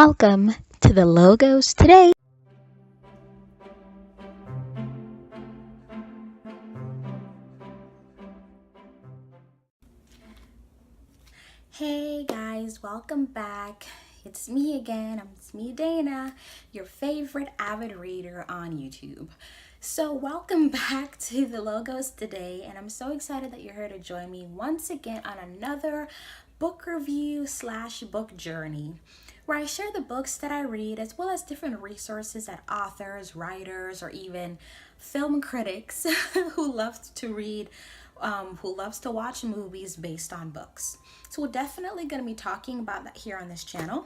Welcome to the Logos Today. Hey guys, welcome back. It's me again. It's me, Dana, your favorite avid reader on YouTube. So welcome back to the Logos Today, and I'm so excited that you're here to join me once again on another book review / book journey, where I share the books that I read as well as different resources that authors, writers, or even film critics who love to read, who loves to watch movies based on books. So we're definitely going to be talking about that here on this channel.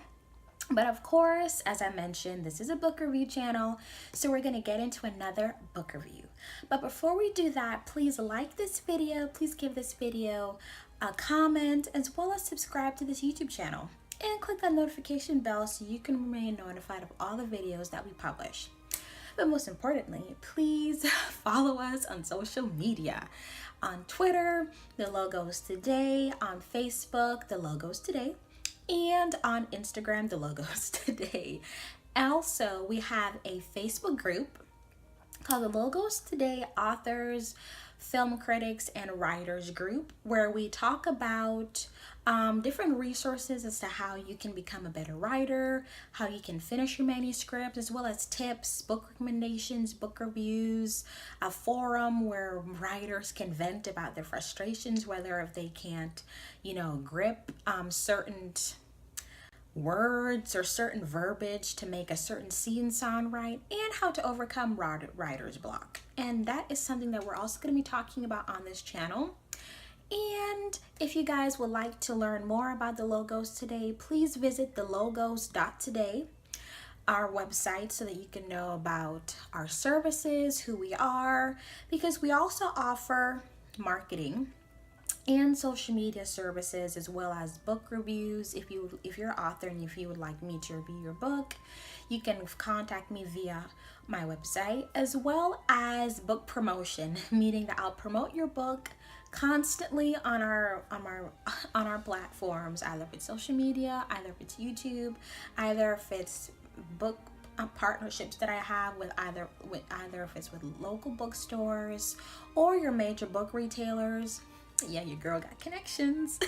But of course, as I mentioned, this is a book review channel, so we're going to get into another book review. But before we do that, please like this video, please give this video a comment, as well as subscribe to this YouTube channel. And click that notification bell so you can remain notified of all the videos that we publish. But most importantly, please follow us on social media. On Twitter, The Logos Today. On Facebook, The Logos Today. And on Instagram, The Logos Today. Also, we have a Facebook group called The Logos Today Authors, Film Critics, and Writers Group, where we talk about different resources as to how you can become a better writer, how you can finish your manuscript, as well as tips, book recommendations, book reviews, a forum where writers can vent about their frustrations, whether if they can't, grip certain words or certain verbiage to make a certain scene sound right, and how to overcome writer's block. And that is something that we're also going to be talking about on this channel. And if you guys would like to learn more about the Logos Today, please visit thelogos.today, our website, so that you can know about our services, who we are, because we also offer marketing and social media services, as well as book reviews. If you're an author and if you would like me to review your book, you can contact me via my website, as well as book promotion, meaning that I'll promote your book constantly on our platforms, either if it's social media, either if it's YouTube, either if it's book partnerships that I have with either if it's with local bookstores or your major book retailers. Yeah, your girl got connections.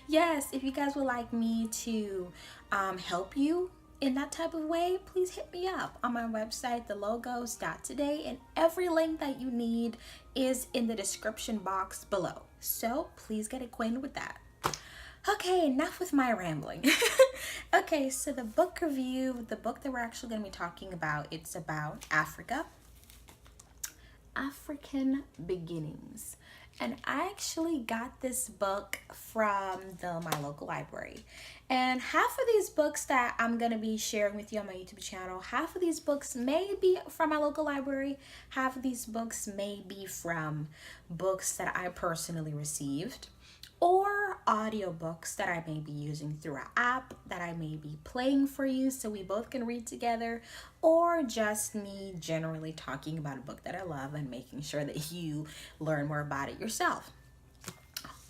Yes, if you guys would like me to help you in that type of way, please hit me up on my website, thelogos.today, and every link that you need is in the description box below. So please get acquainted with that. Okay, enough with my rambling. Okay, so the book review, the book that we're actually going to be talking about, it's about African beginnings. And I actually got this book from my local library. And half of these books that I'm going to be sharing with you on my YouTube channel, half of these books may be from my local library, half of these books may be from books that I personally received, or audiobooks that I may be using through an app that I may be playing for you so we both can read together, or just me generally talking about a book that I love and making sure that you learn more about it yourself.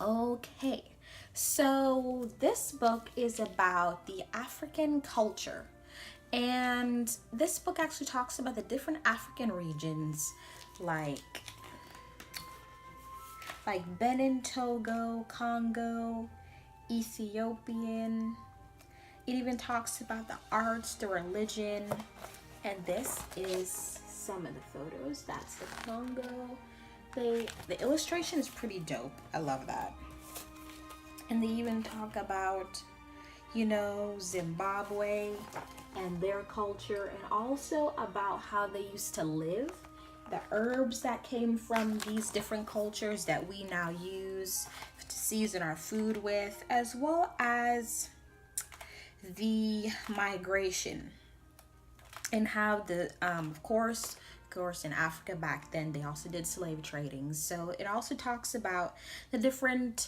Okay, so this book is about the African culture, and this book actually talks about the different African regions like Benin, Togo, Congo, Ethiopian. It even talks about the arts, the religion, and this is some of the photos. That's the Congo. The illustration is pretty dope. I love that. And they even talk about, Zimbabwe and their culture, and also about how they used to live, the herbs that came from these different cultures that we now use to season our food with, as well as the migration and how of course in Africa back then they also did slave trading. So it also talks about the different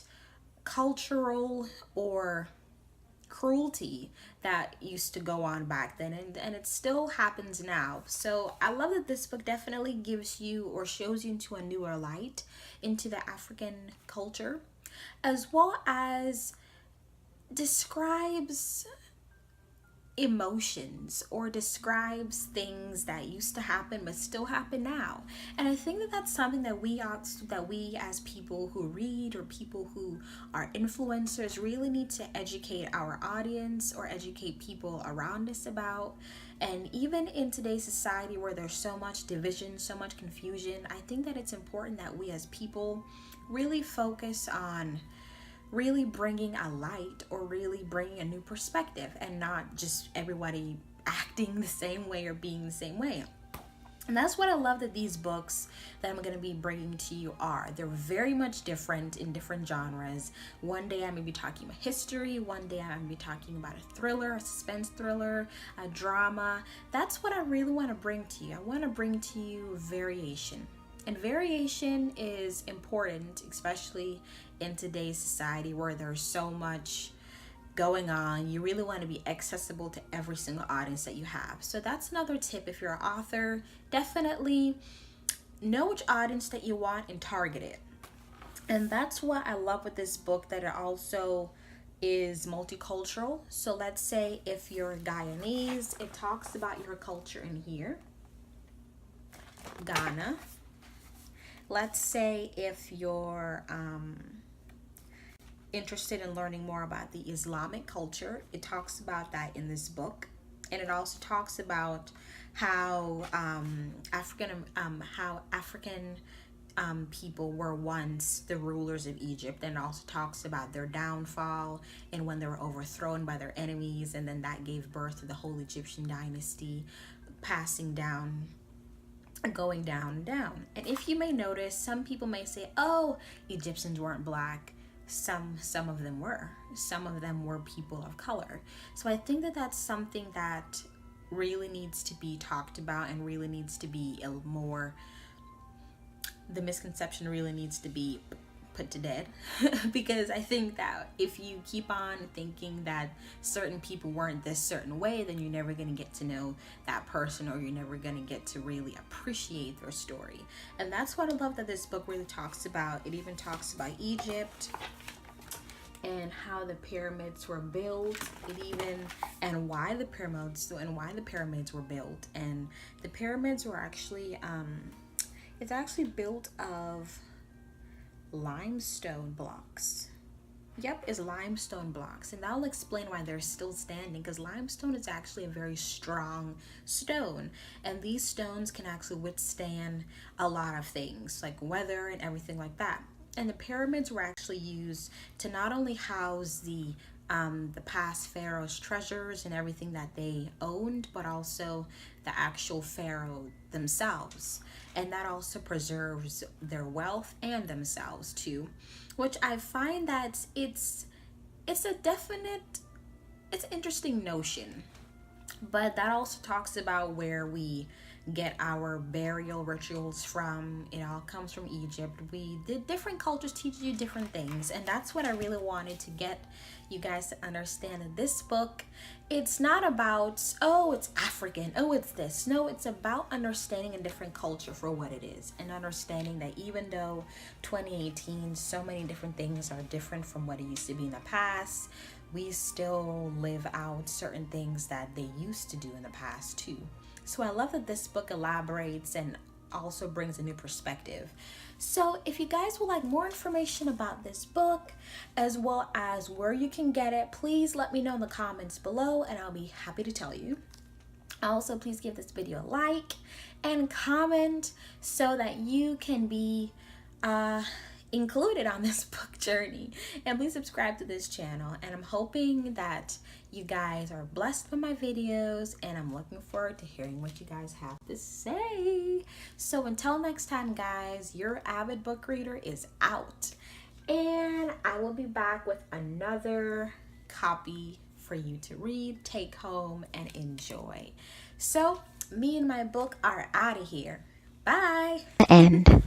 cultural or cruelty that used to go on back then, and it still happens now. So I love that this book definitely gives you or shows you into a newer light into the African culture, as well as describes emotions or describes things that used to happen but still happen now. And I think that that's something that we as people who read or people who are influencers really need to educate our audience or educate people around us about. And even in today's society where there's so much division, so much confusion, I think that it's important that we as people really focus on really bringing a light or really bringing a new perspective and not just everybody acting the same way or being the same way. And that's what I love that these books that I'm going to be bringing to you are. They're very much different in different genres. One day I'm going to be talking about history. One day I'm going to be talking about a thriller, a suspense thriller, a drama. That's what I really want to bring to you. I want to bring to you variation. And variation is important, especially in today's society where there's so much going on. You really want to be accessible to every single audience that you have. So that's another tip. If you're an author, definitely know which audience that you want and target it. And that's what I love with this book, that it also is multicultural. So let's say if you're Guyanese, it talks about your culture in here, Ghana. Let's say if you're interested in learning more about the Islamic culture, it talks about that in this book. And it also talks about how African people were once the rulers of Egypt, and it also talks about their downfall and when they were overthrown by their enemies, and then that gave birth to the whole Egyptian dynasty, passing down, going down and down. And if you may notice, some people may say, oh, Egyptians weren't black. Some of them were. Some of them were people of color. So I think that that's something that really needs to be talked about and really needs to be the misconception really needs to be put to death. Because I think that if you keep on thinking that certain people weren't this certain way, then you're never going to get to know that person, or you're never going to get to really appreciate their story. And that's what I love that this book really talks about. It even talks about Egypt and how the pyramids were built, and why the pyramids were built. And the pyramids were actually it's actually built of limestone blocks. Yep, it's limestone blocks, and that'll explain why they're still standing, because limestone is actually a very strong stone, and these stones can actually withstand a lot of things like weather and everything like that. And the pyramids were actually used to not only house the past pharaoh's treasures and everything that they owned, but also the actual pharaoh themselves. And that also preserves their wealth and themselves too, which I find that it's an interesting notion. But that also talks about where we get our burial rituals from. It all comes from Egypt. Different cultures teach you different things, and that's what I really wanted to get you guys to understand. In this book, it's not about, oh, it's African, oh, it's this. No, it's about understanding a different culture for what it is, and understanding that even though 2018, so many different things are different from what it used to be in the past, we still live out certain things that they used to do in the past too. So I love that this book elaborates and also brings a new perspective. So if you guys would like more information about this book, as well as where you can get it, please let me know in the comments below, and I'll be happy to tell you. Also, please give this video a like and comment so that you can be included on this book journey. And please subscribe to this channel, and I'm hoping that you guys are blessed by my videos, and I'm looking forward to hearing what you guys have to say. So until next time, guys, your avid book reader is out, and I will be back with another copy for you to read, take home, and enjoy. So me and my book are out of here. Bye. The end.